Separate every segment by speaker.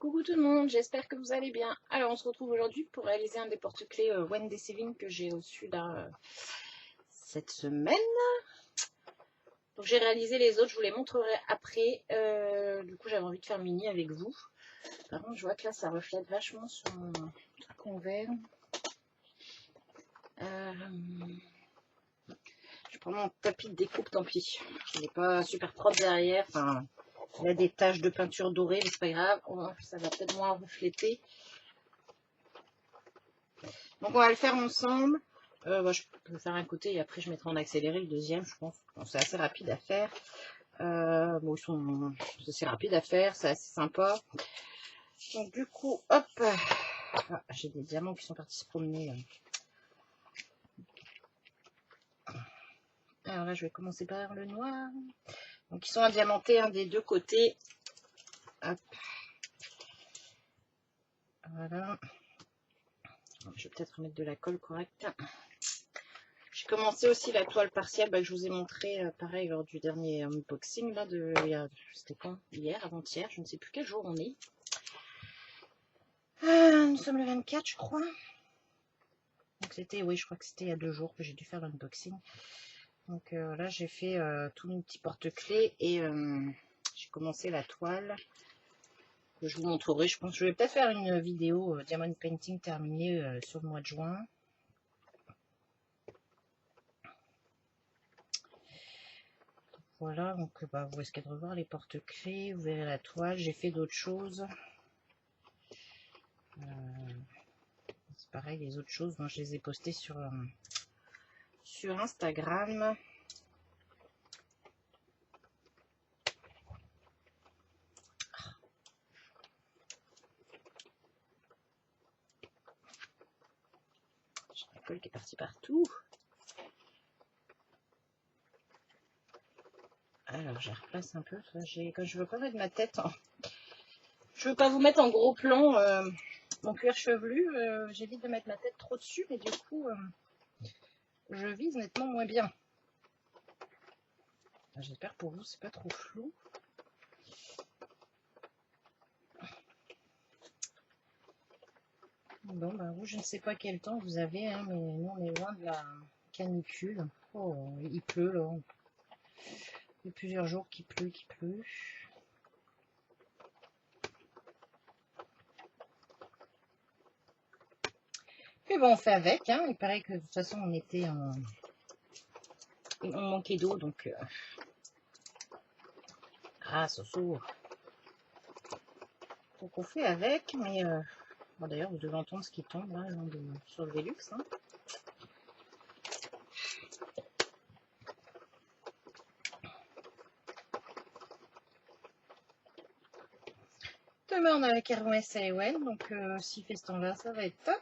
Speaker 1: Coucou tout le monde, j'espère que vous allez bien. Alors on se retrouve aujourd'hui pour réaliser un des porte-clés Wendy Saving que j'ai reçu là cette semaine. Donc j'ai réalisé les autres, je vous les montrerai après. Du coup j'avais envie de faire mini avec vous. Par contre je vois que là ça reflète vachement sur mon truc en verre. Je prends mon tapis de découpe, tant pis. Il n'est pas super propre derrière. Enfin, il a des taches de peinture dorée, mais c'est pas grave. Ça va peut-être moins refléter. Donc on va le faire ensemble. Je peux le faire un côté et après je mettrai en accéléré le deuxième, je pense. Bon, c'est assez rapide à faire. Bon, c'est rapide à faire, c'est assez sympa. Donc du coup, hop, j'ai des diamants qui sont partis se promener. Alors là, je vais commencer par le noir. Donc ils sont diamantés des deux côtés. Hop. Voilà. Je vais peut-être remettre de la colle correcte. J'ai commencé aussi la toile partielle que je vous ai montré pareil lors du dernier unboxing là c'était quand? Hier, avant-hier, je ne sais plus quel jour on est. Nous sommes le 24 je crois. Donc c'était, oui je crois que c'était il y a 2 jours que j'ai dû faire l'unboxing. Donc là j'ai fait tous mes petits porte-clés et j'ai commencé la toile. Que je vous montrerai, je pense que je vais peut-être faire une vidéo diamond painting terminée sur le mois de juin. Voilà, donc vous risquez de revoir les porte-clés, vous verrez la toile. J'ai fait d'autres choses. C'est pareil, les autres choses, je les ai postées sur Instagram. J'ai la colle qui est partie partout. Alors, je replace un peu. Quand je veux pas mettre ma tête en... Je veux pas vous mettre en gros plan mon cuir chevelu. J'évite de mettre ma tête trop dessus, mais du coup, je vise nettement moins bien. J'espère pour vous, c'est pas trop flou. Bon, vous, je ne sais pas quel temps vous avez, mais nous, on est loin de la canicule. Oh, il pleut, là. Il y a plusieurs jours qu'il pleut, Mais bon, on fait avec, Il paraît que de toute façon, on manquait d'eau, donc... Ah, Soso. Donc, on fait avec, mais... Bon, d'ailleurs, vous devez entendre ce qui tombe, là, sur le Velux, Demain, on a la kermesse à Ewen, donc s'il fait ce temps-là, ça va être top.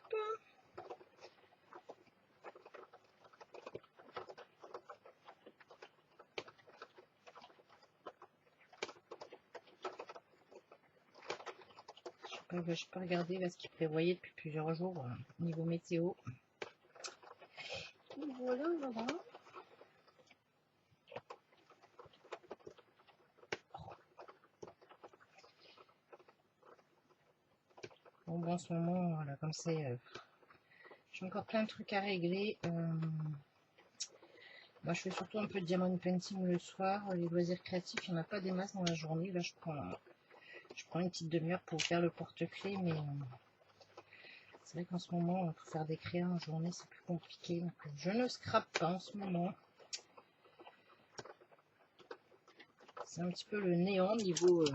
Speaker 1: Je peux regarder là, ce qu'il prévoyait depuis plusieurs jours au niveau météo. Voilà, voilà. Bon, en ce moment, voilà, comme c'est... j'ai encore plein de trucs à régler. Moi, je fais surtout un peu de diamond painting le soir. Les loisirs créatifs, il n'y en a pas des masses dans la journée. Là, je prends une petite demi-heure pour faire le porte-clés, mais c'est vrai qu'en ce moment, pour faire des créas en journée, c'est plus compliqué. Donc, je ne scrape pas en ce moment. C'est un petit peu le néant niveau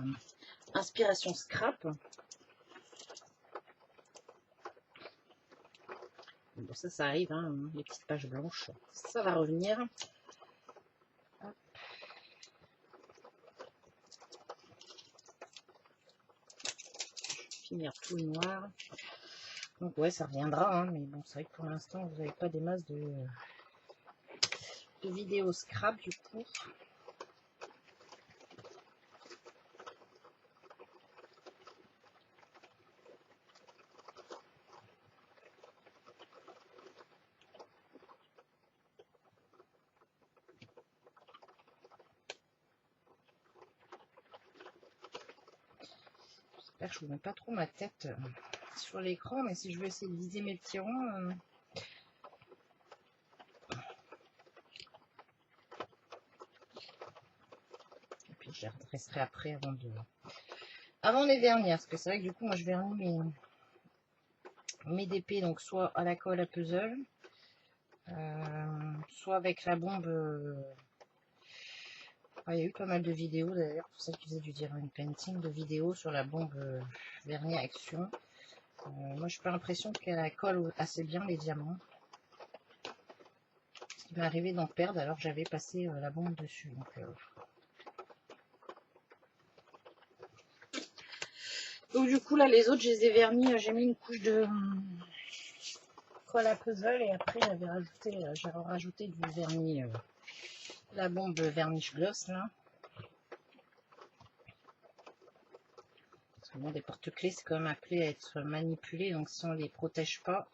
Speaker 1: inspiration scrap. Bon, ça arrive, les petites pages blanches. Ça va revenir. Hop. Finir tout le noir. Donc ouais, ça reviendra, mais bon, c'est vrai que pour l'instant, vous n'avez pas des masses de vidéos scrap du coup. J'espère que je ne vous mets pas trop ma tête sur l'écran, mais si je veux essayer de viser mes petits ronds... Et puis je les redresserai après avant les vernis, parce que c'est vrai que du coup, moi je vernis mes DP, donc soit à la colle à puzzle, soit avec la bombe. Ah, il y a eu pas mal de vidéos d'ailleurs, pour celles qui faisaient du diamond painting, de vidéos sur la bombe vernis action. Moi, j'ai pas l'impression qu'elle colle assez bien les diamants. Il m'est arrivé d'en perdre alors que j'avais passé la bombe dessus. Donc du coup, là, les autres, je les ai vernis. J'ai mis une couche de colle à puzzle et après, j'ai rajouté du vernis, la bombe vernish gloss là. Parce que bon, des porte-clés, c'est quand même appelé à être manipulé, donc si on les protège pas,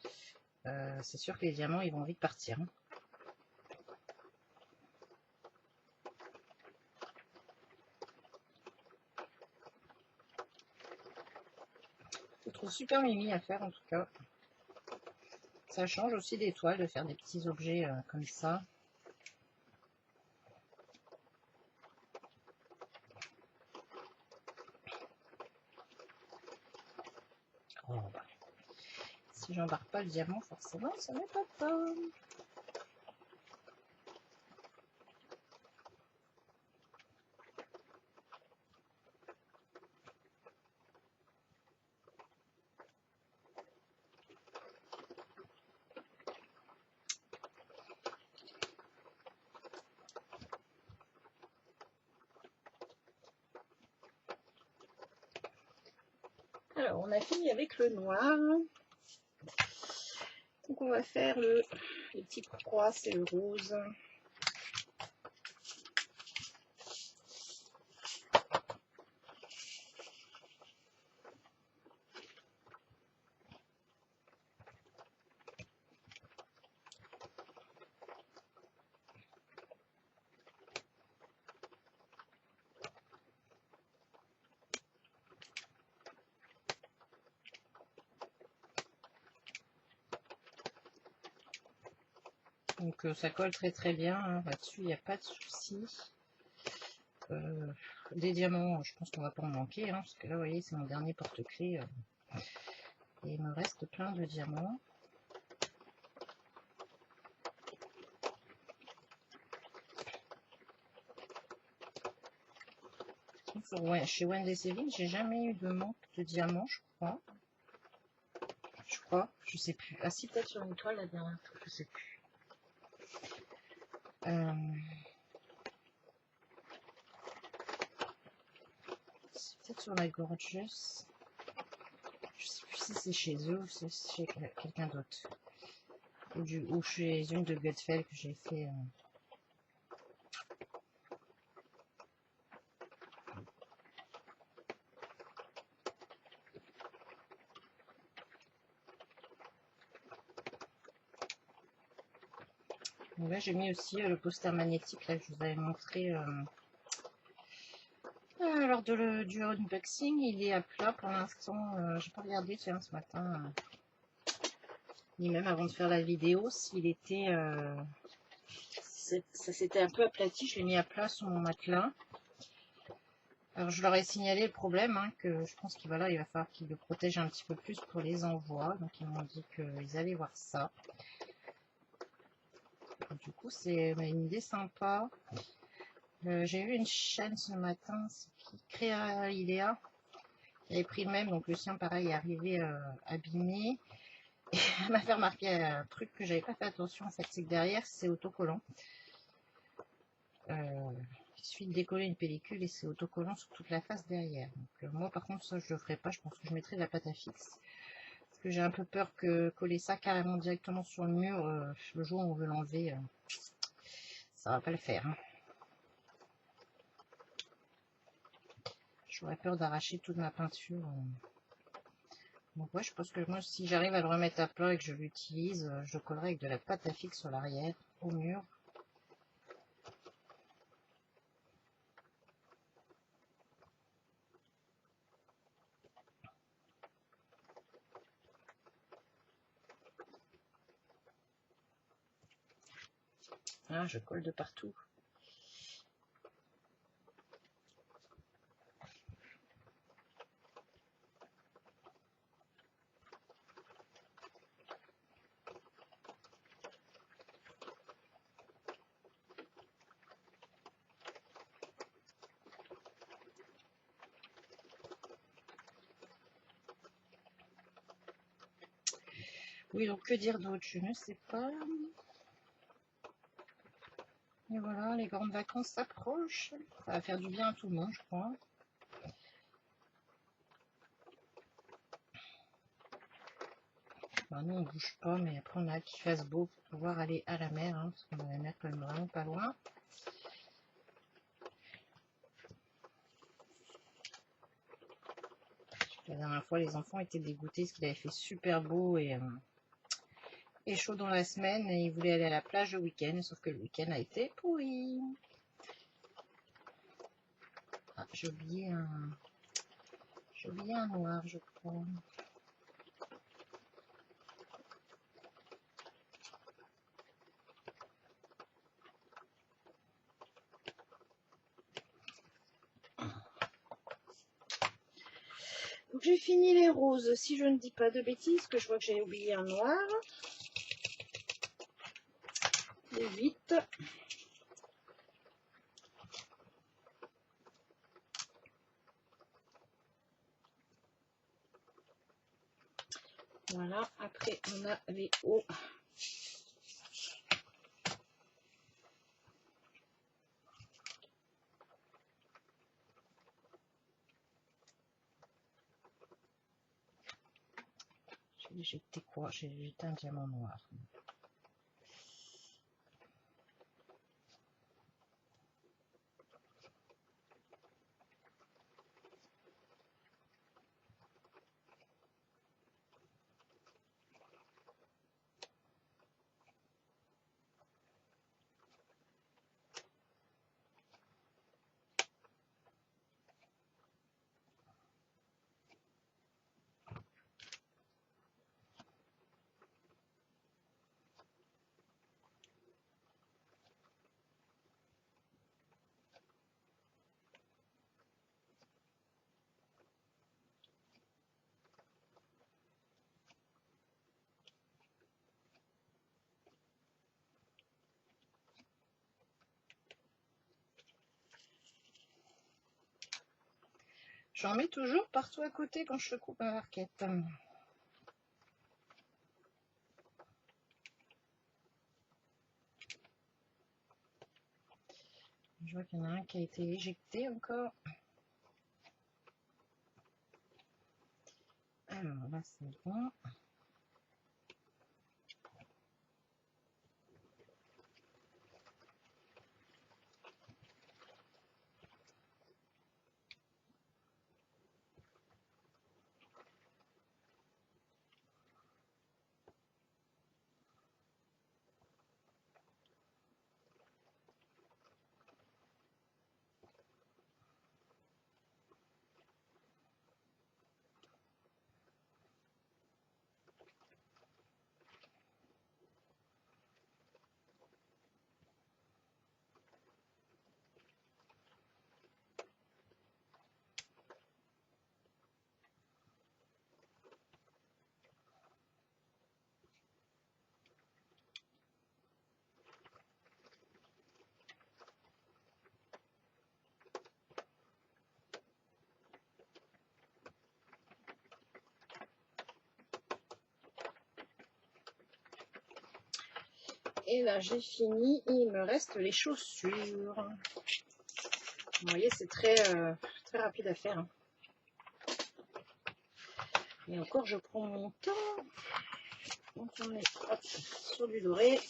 Speaker 1: c'est sûr que les diamants, ils vont vite partir. Hein. Je trouve super mimi à faire en tout cas. Ça change aussi des toiles de faire des petits objets comme ça. Oh, bah. Si j'embarque pas le diamant, forcément, ça n'est pas. Alors, on a fini avec le noir. Donc, on va faire les petits croix, c'est le rose. Donc ça colle très très bien, hein. Là-dessus il n'y a pas de souci. Des diamants, je pense qu'on va pas en manquer, hein, parce que là vous voyez c'est mon dernier porte-clés. Et il me reste plein de diamants. Ouais, chez Wendy Saving, j'ai jamais eu de manque de diamants, je crois. Je sais plus. Ah si, peut-être sur une toile la dernière fois, je sais plus. C'est peut-être sur la Gorgeous. Je sais plus si c'est chez eux ou si c'est chez quelqu'un d'autre. Ou chez une de Gutfeld que j'ai fait. Donc là, j'ai mis aussi le poster magnétique là, que je vous avais montré lors du unboxing. Il est à plat pour l'instant. J'ai pas regardé tiens, ce matin, ni même avant de faire la vidéo, s'il était. Ça s'était un peu aplati. Je l'ai mis à plat sur mon matelas. Alors, je leur ai signalé le problème, hein, que je pense qu'il va falloir qu'ils le protègent un petit peu plus pour les envois. Donc, ils m'ont dit qu'ils allaient voir ça. Du coup, c'est une idée sympa. J'ai eu une chaîne ce matin qui crée à Iléa. Qui avait pris le même, donc le sien, pareil, est arrivé abîmé. Et elle m'a fait remarquer un truc que j'avais pas fait attention, en fait, c'est que derrière, c'est autocollant. Il suffit de décoller une pellicule et c'est autocollant sur toute la face derrière. Donc, moi, par contre, ça, je le ferai pas. Je pense que je mettrai de la pâte à fixe. Parce que j'ai un peu peur que coller ça carrément directement sur le mur, le jour où on veut l'enlever, ça va pas le faire. Hein. J'aurais peur d'arracher toute ma peinture. Donc ouais, je pense que moi, si j'arrive à le remettre à plat et que je l'utilise, je le collerai avec de la pâte à fixe sur l'arrière, au mur. Ah, je colle de partout. Oui, donc que dire d'autre? Je ne sais pas. Et voilà, les grandes vacances s'approchent. Ça va faire du bien à tout le monde, je crois. Enfin, nous, on bouge pas, mais après, on a hâte qu'il fasse beau pour pouvoir aller à la mer, hein, parce qu'on a la mer quand même vraiment pas loin. La dernière fois, les enfants étaient dégoûtés parce qu'il avait fait super beau et chaud dans la semaine et ils voulaient aller à la plage le week-end, sauf que le week-end a été pourri. Ah, j'ai oublié un noir, je crois. Donc j'ai fini les roses, si je ne dis pas de bêtises, que je vois que j'ai oublié un noir. Les 8. Voilà, après on a les hauts. J'ai jeté quoi? J'ai jeté un diamant noir. J'en mets toujours partout à côté quand je coupe un marquette. Je vois qu'il y en a un qui a été éjecté encore. Alors là, c'est bon. Et là, j'ai fini. Il me reste les chaussures. Vous voyez, c'est très rapide à faire. Hein. Et encore, je prends mon temps. Donc, on est hop, sur du doré.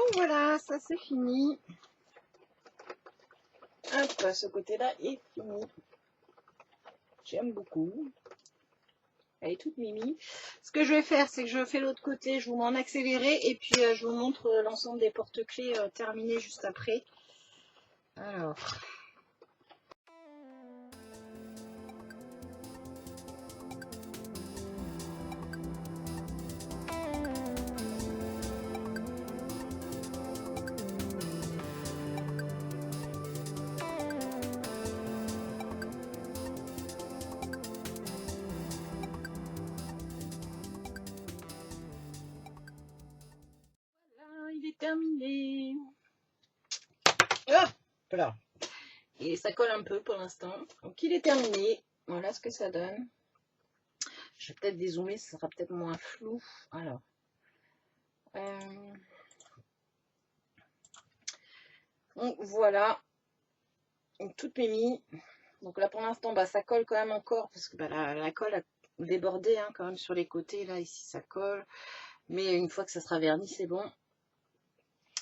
Speaker 1: Donc voilà, ça c'est fini. Hop, ce côté-là est fini. J'aime beaucoup. Elle est toute mimi. Ce que je vais faire, c'est que je fais l'autre côté, je vous mets en accéléré et puis je vous montre l'ensemble des porte-clés terminés juste après. Alors. Il est terminé. Hop là. Et ça colle un peu pour l'instant. Donc il est terminé. Voilà ce que ça donne. Je vais peut-être dézoomer, ça sera peut-être moins flou. Alors. Donc voilà. Donc, toute mémie. Donc là pour l'instant, bah, ça colle quand même encore. Parce que bah, la colle a débordé hein, quand même sur les côtés. Là, ici ça colle. Mais une fois que ça sera verni, c'est bon.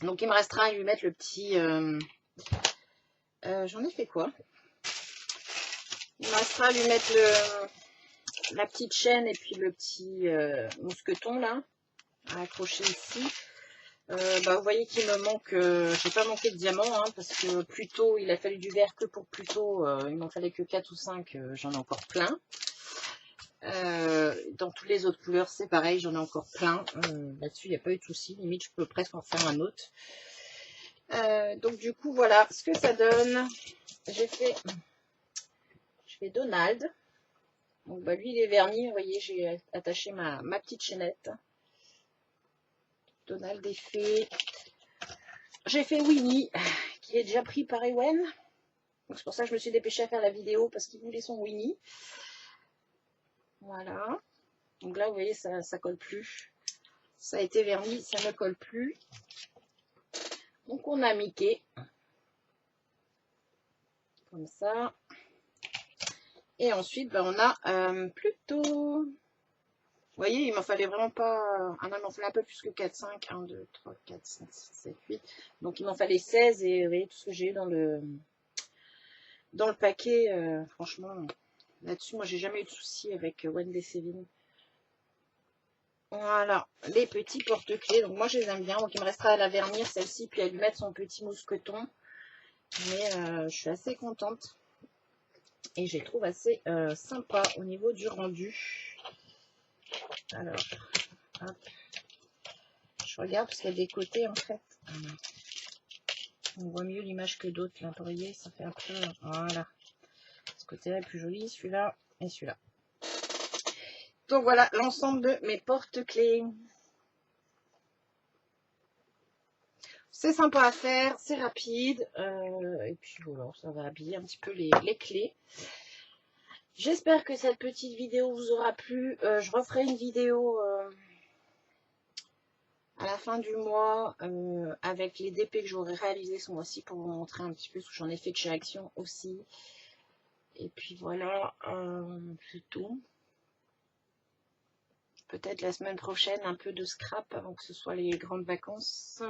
Speaker 1: Donc il me restera à lui mettre le petit... j'en ai fait quoi? Il me restera à lui mettre la petite chaîne et puis le petit mousqueton là, à accrocher ici. Bah, vous voyez qu'il me manque, j'ai pas manqué de diamants, hein, parce que plus tôt, il a fallu du verre que pour plus tôt, il m'en fallait que 4 ou 5, j'en ai encore plein. Dans toutes les autres couleurs, c'est pareil, j'en ai encore plein. Là-dessus, il n'y a pas eu de souci, limite, je peux presque en faire un autre. Donc du coup, voilà ce que ça donne. Je fais Donald. Donc bah, lui, il est verni, vous voyez, j'ai attaché ma petite chaînette. Donald est fait. J'ai fait Winnie, qui est déjà pris par Ewen. C'est pour ça que je me suis dépêchée à faire la vidéo, parce qu'il voulait son Winnie. Voilà. Donc là, vous voyez, ça colle plus. Ça a été verni, ça ne colle plus. Donc on a Mickey. Comme ça. Et ensuite, ben, on a plutôt... Vous voyez, il m'en fallait vraiment pas... Ah non, il m'en fallait un peu plus que 4, 5. 1, 2, 3, 4, 5, 6, 7, 8. Donc il m'en fallait 16. Et vous voyez, tout ce que j'ai eu dans le paquet, franchement, là-dessus, moi, j'ai jamais eu de soucis avec Wendy Céline. Voilà, les petits porte-clés. Donc moi, je les aime bien. Donc il me restera à la vernir, celle-ci, puis à lui mettre son petit mousqueton. Mais je suis assez contente. Et je les trouve assez sympa au niveau du rendu. Alors, hop. Je regarde parce qu'il y a des côtés, en fait. On voit mieux l'image que d'autres. Là, vous voyez, ça fait un peu... Voilà. Ce côté-là est plus joli, celui-là et celui-là. Donc voilà l'ensemble de mes porte-clés. C'est sympa à faire, c'est rapide. Et puis voilà, ça va habiller un petit peu les clés. J'espère que cette petite vidéo vous aura plu. Je referai une vidéo à la fin du mois avec les DP que j'aurai réalisé ce mois-ci pour vous montrer un petit peu ce que j'en ai fait de chez Action aussi. Et puis voilà, c'est tout. Peut-être la semaine prochaine, un peu de scrap avant que ce soit les grandes vacances.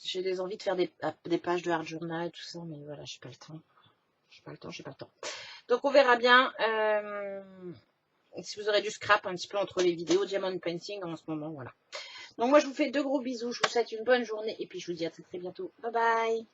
Speaker 1: J'ai des envies de faire des pages de hard journal et tout ça, mais voilà, j'ai pas le temps. J'ai pas le temps. Donc on verra bien si vous aurez du scrap un petit peu entre les vidéos Diamond Painting en ce moment, voilà. Donc moi je vous fais de gros bisous, je vous souhaite une bonne journée et puis je vous dis à très bientôt. Bye bye.